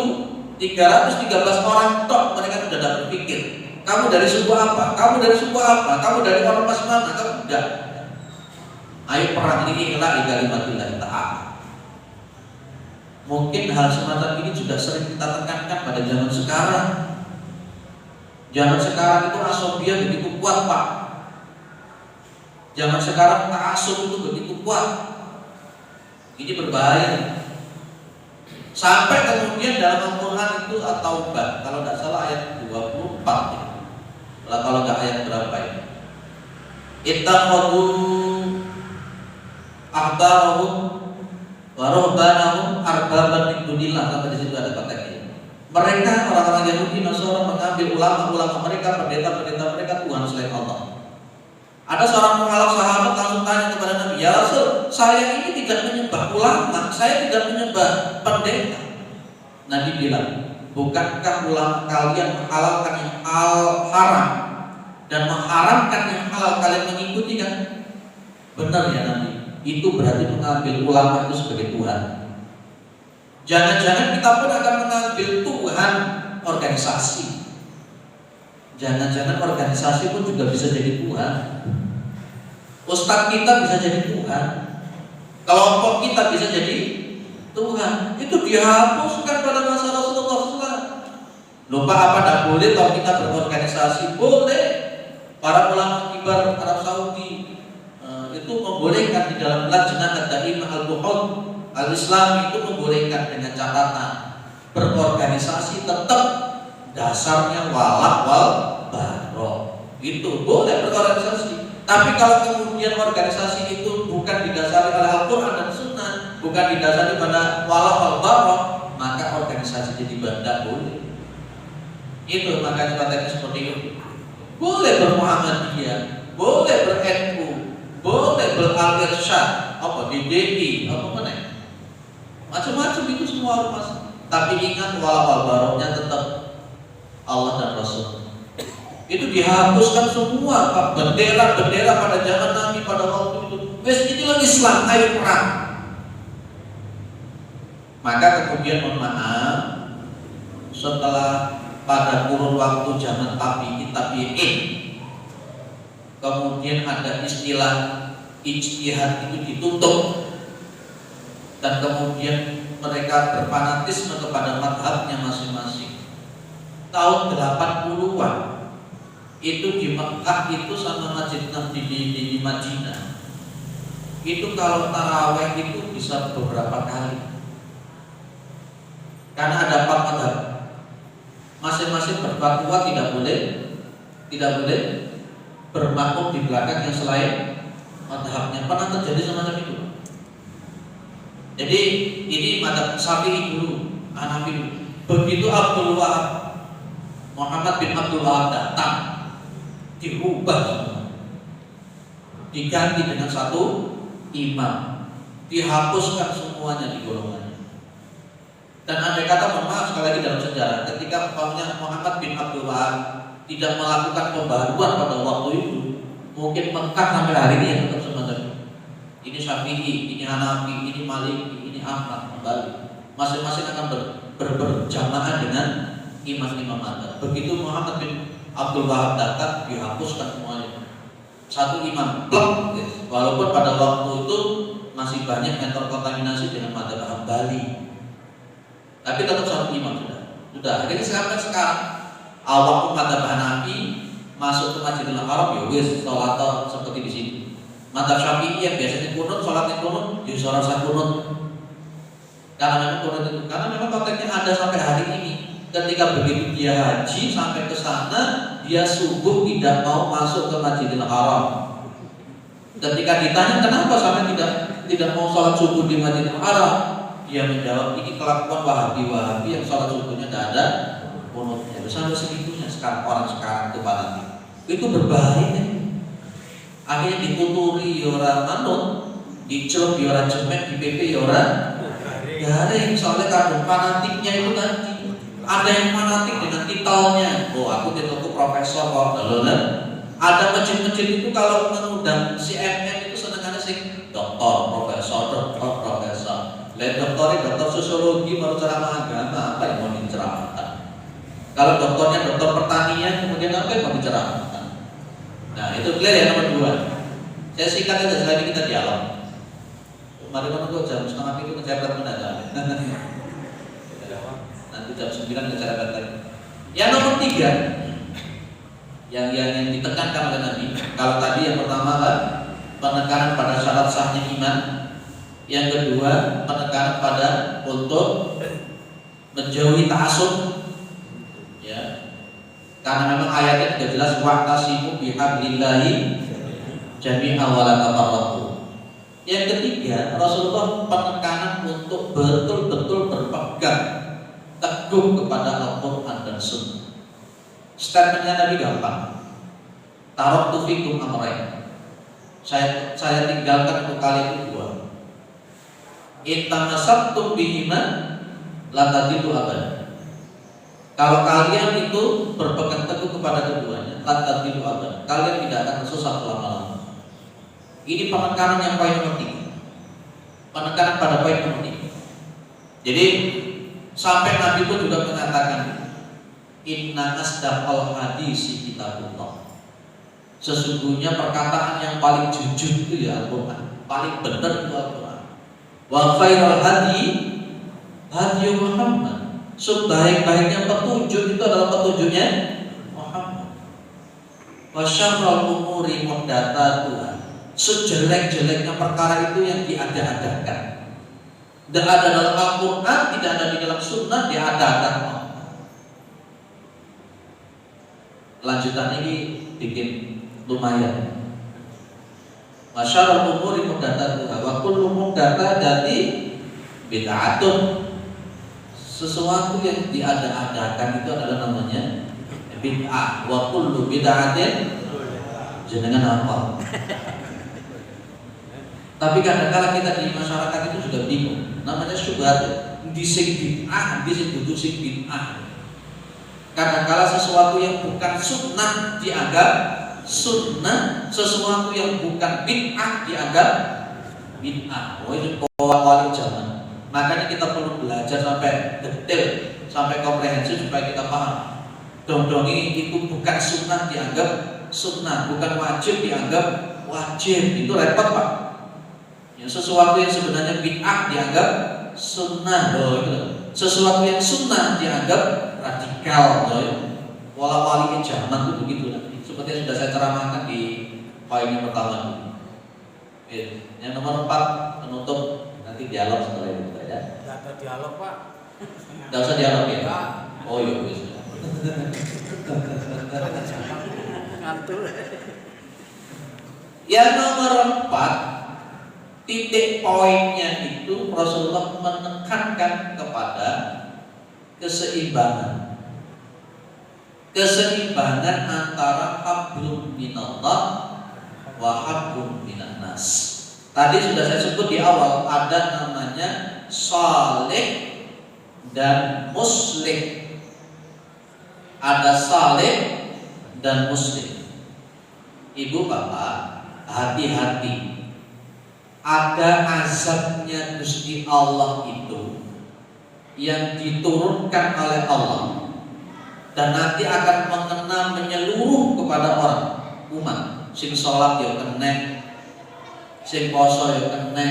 313 orang tok, mereka sudah tidak berpikir kamu dari suku apa, kamu dari suku apa, kamu dari ormas mana, kamu tidak. Ayo perang ini ila kalimatillah ta'ala. Mungkin hal semacam ini sudah sering kita tekankan pada zaman sekarang. Zaman sekarang itu asabiyyah begitu kuat, Pak. Zaman sekarang ta'assub itu begitu kuat. Ini berbahaya. Sampai kemudian dalam Al-Quran itu At-Taubah, kalau tidak salah ayat 24 ya. Kalau tidak ayat berapa ya? Ittakhadhu ahbarahum wa ruhbanahum arbaban min dunillah, sampai di situ ada kata-kata. Mereka orang-orang Yahudi Nasara mengambil ulama-ulama mereka, pendeta-pendeta mereka Tuhan selain Allah. Ada seorang pengalaman sahabat langsung tanya kepada Nabi, ya Rasul, saya ini tidak menyembah ulama, saya tidak menyembah pendeta. Nabi bilang, bukankah ulama kalian menghalalkan yang haram dan mengharamkan yang halal, kalian mengikuti kan? Benar ya Nabi, itu berarti mengambil ulama itu sebagai Tuhan. Jangan-jangan kita pun akan mengambil Tuhan organisasi. Jangan-jangan organisasi pun juga bisa jadi Tuhan. Ustadz kita bisa jadi Tuhan. Kelompok kita bisa jadi Tuhan. Itu dihapuskan pada masa Rasulullah SAW. Lupa apa tidak boleh kalau kita berorganisasi? Boleh. Para ulama kibar Arab Saudi itu membolehkan di dalam Lajnah Ad-Daimah Al-Buhud Al-Islam, itu membolehkan dengan catatan berorganisasi tetap dasarnya wala wal barok. Itu boleh berorganisasi, Tapi kalau kemudian organisasi itu bukan didasari oleh Al-Quran dan Sunnah, bukan didasari pada wala wal barok, maka organisasi jadi benda boleh. Itu makanya katanya seperti itu. Boleh bermuhammadiyah, boleh ber-NU, boleh ber-al-irsyad, apa DDI, apa mana? Macam-macam itu semua ormas. Tapi ingat wala wal baroknya tetap Allah dan Rasul. Itu dihapuskan semua Pak, bendera-bendera pada zaman Nabi pada waktu itu. Wes itulah Islam, ayo perang. Maka kemudian mohon maaf, setelah pada kurun waktu zaman tabi'in, kemudian ada istilah ijtihad itu ditutup, dan kemudian mereka berfanatisme kepada madhabnya masing-masing. Tahun 80-an itu di Mekah itu sama Masjid Nabi di Madinah itu kalau taraweh itu bisa beberapa kali, karena ada 4 madhab, masing-masing berfatwa tidak boleh bermakmum di belakang yang selain madhabnya. Pernah terjadi semacam itu. Jadi ini madhab Syafi'i dulu, Hanafi dulu. Begitu Abdul Wahab, Muhammad bin Abdul Wahab datang, dirubah semua, diganti dengan satu imam, dihapuskan semuanya di golongannya. Dan andai kata, mohon maaf sekali lagi dalam sejarah, ketika Muhammad bin Abdul Wahab tidak melakukan pembaruan pada waktu itu, mungkin Mekah sampai hari ini yang tetap semacam itu. Ini Syafi'i, ini Hanafi, ini Maliki, ini Ahmad, kembali masing-masing akan berjamaah dengan imam-imam madhab. Begitu Muhammad bin Abdul Wahab datang, dihapuskan semuanya, satu imam, plek, yes. Walaupun pada waktu itu masih banyak yang terkontaminasi dengan madhab Hambali, tapi tetap satu imam sudah. Akhirnya sampai sekarang awak madhab Hanafi masuk ke Masjidil Haram, ya wis sholat seperti di sini. Madhab Syafi'i yang biasanya kunut, sholatnya kunut, di sholat kunut. Karena memang kunut itu, karena memang konteksnya ada sampai hari ini. Ketika begitu dia haji sampai ke sana, dia subuh tidak mau masuk ke Masjidil Haram. Ketika ditanya kenapa sampai tidak mau sholat subuh di Masjidil Haram, dia menjawab, ini kelakuan Wahabi yang sholat subuhnya tidak ada kunutnya. Sampai segitunya sekarang orang sekarang itu fanatik. Itu berbahaya. Akhirnya dituturi orang manut, dicelup orang cemek, di PP orang garing. Soalnya kadang fanatiknya itu nanti ada yang fanatik dengan titelnya. Oh, aku titelku profesor kok. Ada masjid-masjid itu kalau mengundang si MM itu senengannya sih doktor, profesor. Lihat dokter sosiologi baru ceramah agama, apa yang mau diceramahkan? Kalau dokternya dokter pertanian, kemudian apa yang mau diceramahkan? Nah, itu clear ya nomor 2. Saya singkat aja, setelah ini kita dialog. Mari menunggu jam 8:30 itu ngejar mendadak. Nanti jam 9 ngejar lagi. Yang nomor 3, yang ditekankan oleh Nabi. Kalau tadi yang pertama kan penekanan pada syarat sahnya iman. Yang kedua penekanan pada untuk menjauhi ta'assub. Ya. Karena memang ayatnya sudah jelas wa'tasimu bihablillahi jami'an wa la tafarraqu. Yang ketiga, Rasulullah penekanan untuk betul-betul berpegang teguh kepada Al-Quran dan Sunnah. Statementnya Nabi gampang. Taraktu fikum amrayn. Saya tinggalkan untuk kalian 2. Intamasabtum bihima la tadilu abad. Kalau kalian itu berpegang teguh kepada keduanya, la tadilu abad, kalian tidak akan sesat lama-lama. Ini penekanan yang paling penting. Penekanan pada poin yang penting. Jadi sampai Nabi pun juga mengatakan, inna asdaqal hadisi kitabullah. Sesungguhnya perkataan yang paling jujur itu ya Al-Quran, paling benar itu Al-Quran. Wa khairal hadi Muhammad. Sebaik-baiknya petunjuk itu adalah petunjuknya Muhammad. Wa syarrul umuri muhdatsatuha. Sejelek-jeleknya perkara itu yang diada-adakan. Tidak ada dalam Al-Quran, tidak ada di dalam Sunnah, diada-adakan. Lanjutan ini bikin lumayan. Wa syarrul umuri muhdatsatuha wa kullu muhdatsatin bid'atun. Sesuatu yang diada-adakan itu adalah namanya bid'ah. Wa kullu bid'atin jenengan apa? Tapi kadang-kala kita di masyarakat itu juga bingung. Namanya syubhat. Disik bid'ah, disik dudu sik bid'ah. Kadang-kala sesuatu yang bukan sunnah dianggap sunnah, sesuatu yang bukan bid'ah dianggap bid'ah. Oh, itu awal zaman. Makanya kita perlu belajar sampai detail, sampai komprehensif supaya kita paham. Dong-dongi itu bukan sunnah dianggap sunnah, bukan wajib dianggap wajib. Itu repot, Pak. Ya, sesuatu yang sebenarnya bid'ah dianggap sunnah, loh, gitu. Sesuatu yang sunnah dianggap radikal, loh. Wala-wali zaman itu begitu. Seperti yang sudah saya ceramahkan di poin yang pertama. Yang nomor 4 penutup, nanti dialog setelah itu ya. Tidak ada dialog, Pak. Tidak usah dialog ya. Oh iya, bisa. Ngantuk. Yang nomor 4, titik poinnya itu Rasulullah menekankan kepada keseimbangan. Keseimbangan antara hablum minallah wa hablum minan nas. Tadi sudah saya sebut di awal, ada namanya salih dan muslih. Ada salih dan muslim. Ibu bapak, hati-hati. Ada azabnya Gusti Allah itu yang diturunkan oleh Allah dan nanti akan mengena menyeluruh kepada orang umat. Sing sholat ya kena, sing poso ya kena,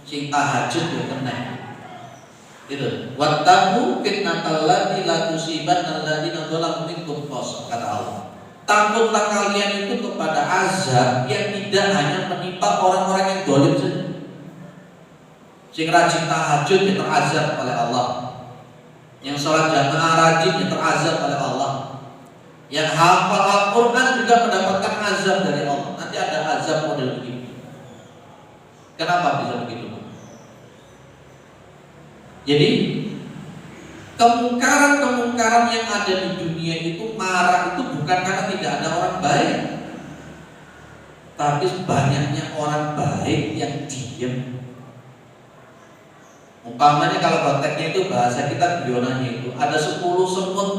sing tahajud ya kena. Gitu. Wattaqu fitnatal lati la tusibanna alladziina dzalamu minkum khassa, kata Allah. Takutlah kalian itu kepada azab yang tidak hanya menimpa orang-orang yang dolim saja. Sing rajin tahajud yang terazab oleh Allah, yang sholat jamaah rajin yang terazab oleh Allah, yang hafal Al-Quran juga mendapatkan azab dari Allah. Nanti ada azab model begitu. Kenapa bisa begitu? Jadi kemungkaran-kemungkaran yang ada di dunia itu marah itu bukan karena tidak ada orang baik, tapi banyaknya orang baik yang diam. Umpamanya kalau konteksnya itu bahasa kita bionanya itu ada 10 semut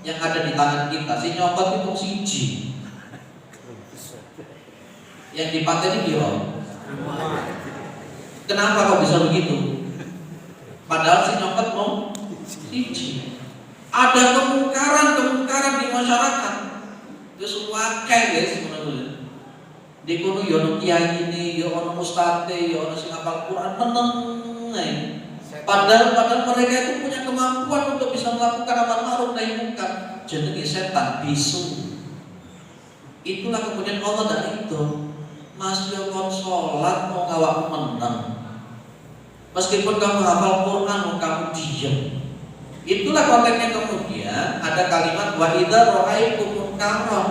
yang ada di tangan kita, si nyopot itu siji, yang dipateni biro. Kenapa kok bisa begitu? Padahal si nyopot mau siji. Ada kemungkaran di masyarakat. Terus wakai guys, menurut di kono yo ono kiai ini, yo ono ustadz, yo ono sing hafal Quran meneng. Padahal mereka itu punya kemampuan untuk bisa melakukan amal ma'ruf nahi munkar. Jenenge setan bisu. Itulah kemudian Allah dari itu. Mas yo kon salat mau ngawakmu meneng. Meskipun kamu hafal Quran mau kamu diam. Itulah konteksnya. Kemudian ada kalimat wa idza ra'aitum munkaran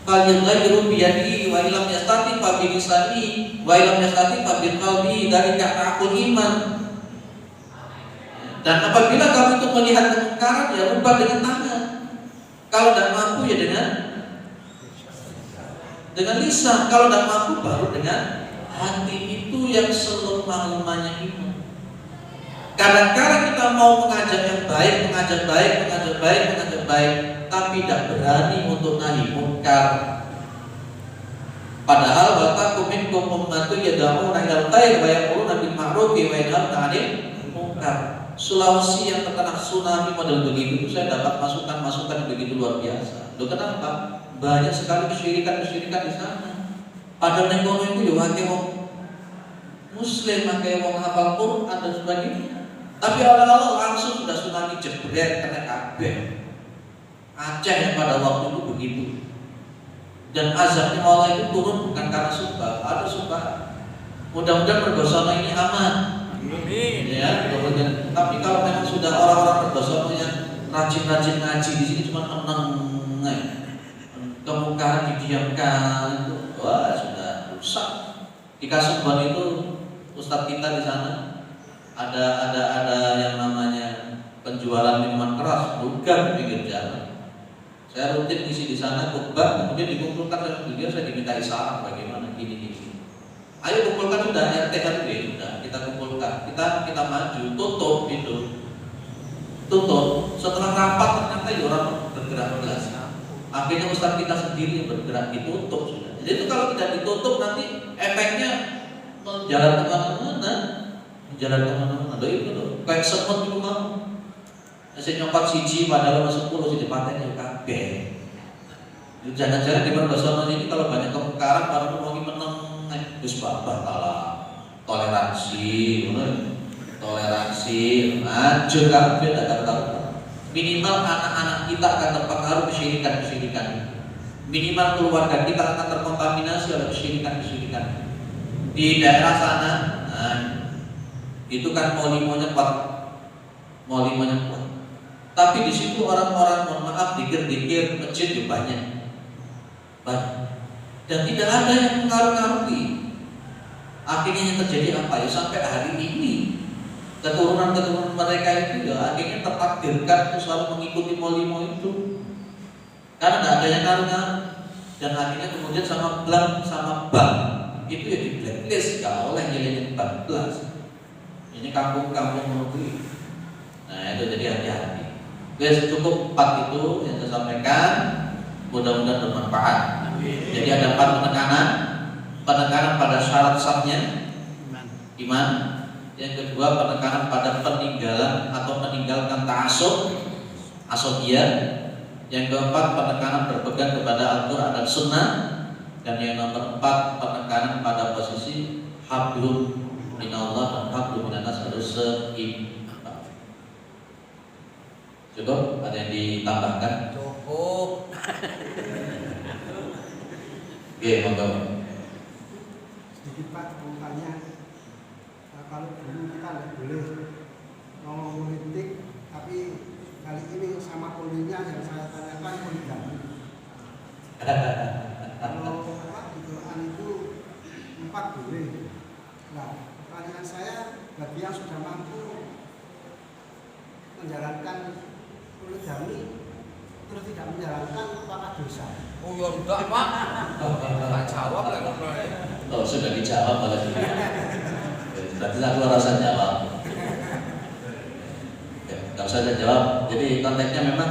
falyughayyirhu bi yadihi wa illam yastati fa bi lisanihi wa illam yastati fa bi qalbihi dzalika aqul iman. Dan apabila kamu itu melihat kemungkaran, ya rubah dengan tangan. Kalau tidak mampu ya dengan lisan. Kalau tidak mampu baru dengan hati. Itu yang selemah-lemahnya iman. Kadang-kadang kita mau mengajak yang baik, mengajak baik, tapi tidak berani untuk nahi munkar. Padahal watakum minkum ummatun yad'una ilal khair wa ya'muruna bil ma'ruf wa yanhauna 'anil munkar. Sulawesi yang terkena tsunami model begitu itu saya dapat masukan begitu luar biasa. Loh kenapa? Banyak sekali kesyirikan di sana. Padahal ning kono iku yo akeh wong muslim, akeh wong hafal Quran dan sebagainya. Tapi Allah langsung sudah tsunami jebret kena kabeh. Aceh yang pada waktu itu begitu. Dan azabnya Allah itu turun bukan karena subah, ada subah. Mudah-mudahan pergosana ini aman. Amin. Ya, kemudian. Tapi kalau memang sudah orang-orang pergosana yang rajin-rajin ngaji di sini cuma menang, kemungkaran didiamkan, wah sudah rusak. Di Kasubon itu Ustadz kita di sana ada yang namanya penjualan minuman keras, bukan di pinggir jalan. Saya rutin ngisi di sana khutbah, kemudian dikumpulkan dengan beliau, saya diminta isyarat bagaimana gini. Ayo kumpulkan sudah RT RW sudah kita kumpulkan, kita maju, tutup itu, tutup. Setelah rapat ternyata ya orang bergerak belas. Akhirnya Ustadz kita sendiri yang bergerak, ditutup sudah. Jadi itu kalau tidak ditutup nanti efeknya jalan kemana-mana, Loh itu loh, kayak semut itu mau. Saya nyokot siji padahal masuk 10 sih dipaten ya kabeh. Jangan-jangan di Merbasono ini kalau banyak kemungkaran baru mau menang Gus babah kalah toleransi, maju kabeh tak tahu. Minimal anak-anak kita akan terpengaruh kesyirikan. Minimal keluarga kita akan terkontaminasi oleh kesyirikan. Di daerah sana, itu kan mau limonya kuat. Tapi di situ orang-orang, mohon maaf, dikir-dikir masjid juga banyak. Dan tidak ada yang mengaruhi. Akhirnya yang terjadi apa ya? Sampai hari ini keturunan mereka itu ya akhirnya tertakdirkan untuk selalu mengikuti molimo itu. Karena tidak ada yang ngaruh. Dan akhirnya kemudian sama bank itu ya di blacklist, gak oleh nyelinin bank plus. Ini kampung-kampung menunggu. Nah itu jadi hati-hati. Guys, cukup 4 itu yang saya sampaikan. Mudah-mudahan bermanfaat. Jadi ada 4 penekanan pada syarat sahnya iman. Yang kedua penekanan pada peninggalan atau meninggalkan ta'assub, asabiyah. Yang keempat penekanan berpegang kepada Al-Quran dan Sunnah. Dan yang nomor 4 penekanan pada posisi hablum minallah dan hablum minanas harus seimbang. Cukup? Ada yang ditambahkan? Cukup. Oke, monggo. Sedikit Pak, mau tanya, kalau dulu kita nggak boleh ngomong politik, tapi kali ini sama polinya yang saya tanyakan poligami. Kalau di Quran itu 4 boleh. Nah, pertanyaan saya, bagi yang sudah mampu menjalankan poligami terus tidak menjalankan, apakah dosa? Oh ya enggak Pak. Tak jawab lah kalau Oh sudah dijawab oleh berarti aku rasa jawab. Gak usah saya jawab. Jadi konteksnya memang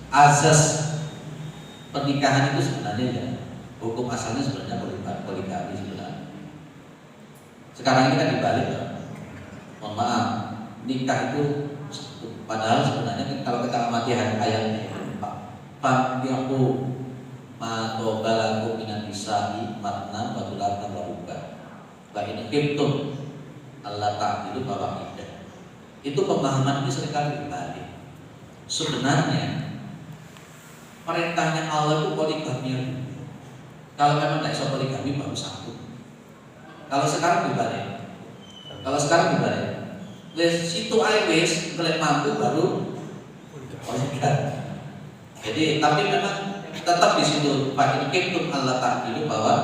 azas pernikahan itu sebenarnya ya hukum asalnya sebenarnya poligami sebenarnya. Sekarang ini kan dibalik ya. Mohon maaf, nikah itu padahal sebenarnya kalau kita amati ayatnya Fankihu ma tobalakum minan nisa'i matna wa thulatha wa ruba'. Wa in khiftum alla ta'dilu fawahidah. Itu pemahaman ini seringkali dibalik. Sebenarnya perintahnya Allah itu poligami. Kalau memang tidak bisa poligami baru 1. Kalau sekarang dibalik. Wes situ ae wis kelek mampu baru poligami. Jadi tapi memang tetap di situ Pak Iqtum Allah ta'dilu bahwa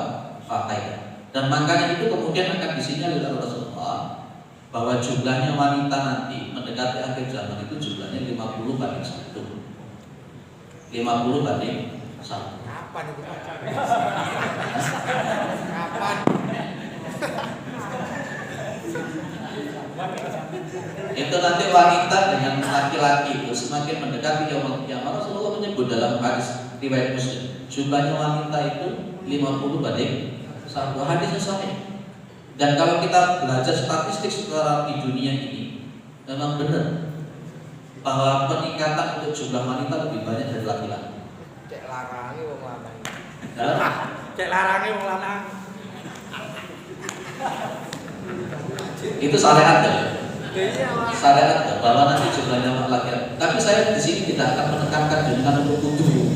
fakaidah. Dan makanya itu kemudian akan disinyalir oleh Rasulullah bahwa jumlahnya wanita nanti mendekati akhir zaman itu jumlahnya 50 banding 1. 50 banding 1. kapan itu Pak? Kapan? Itu nanti wanita dengan laki-laki itu semakin mendekati yaumul qiyamah. Rasulullah menyebut dalam hadis riwayat Muslim, jumlahnya wanita itu 50 banding 1. Hadisnya sahih. Dan kalau kita belajar statistik sekarang di dunia ini, memang benar bahwa peningkatan untuk jumlah wanita lebih banyak dari laki-laki. Cek larangi wong lanang. Cek larangi wong lanang. Itu syariat ya. Iya, Pak. Syariat bahwa nanti jumlahnya laki-laki. Tapi saya di sini tidak akan menekankan dengan untuk kudu.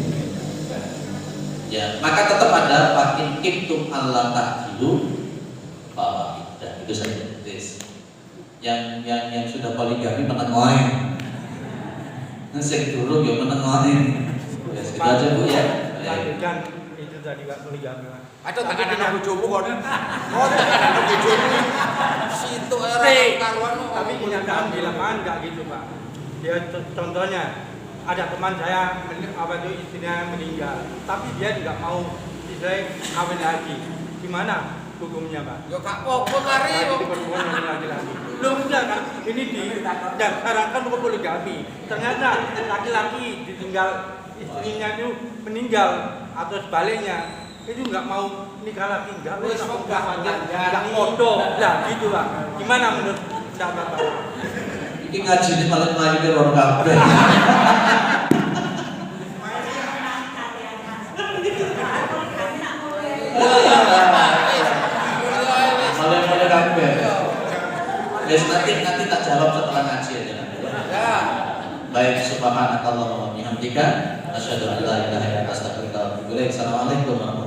Ya, maka tetap ada pakin kiptum Allah ta'dilu bahwa itu saja. Yang sudah poligami menengoy. Sing durung ya menengoy. Ya segitu aja Bu ya. Lanjutkan itu tadi Pak poligami Pak. Ada tak ada bojomu kon. Oh, bojomu. Situ era karuan. Tapi kenyataan di lapangan enggak gitu, Pak. Dia contohnya ada teman saya istrinya meninggal, tapi dia nggak mau istri kawin lagi. Gimana hukumnya, Pak? Yo gak apa-apa kari. Itu perempuan yang laki-laki. Belum enggak kan? Ini disarankan untuk poligami. Ternyata laki-laki ditinggal istrinya itu meninggal atau sebaliknya itu nggak mau nikah lagi, nggak foto, nah gitu Pak. Gimana menurut pendapat Pak? Ini ngaji ini malah lagi orang kabeh. Malah kabeh. Guys, nanti tak jawab setelah ngaji aja nanti. Ya. Baik, subhanakallahumma wa bihamdika asyhadu an la ilaha illa anta astaghfiruka wa atubu ilaik. Assalamualaikum warahmatullahi wabarakatuh.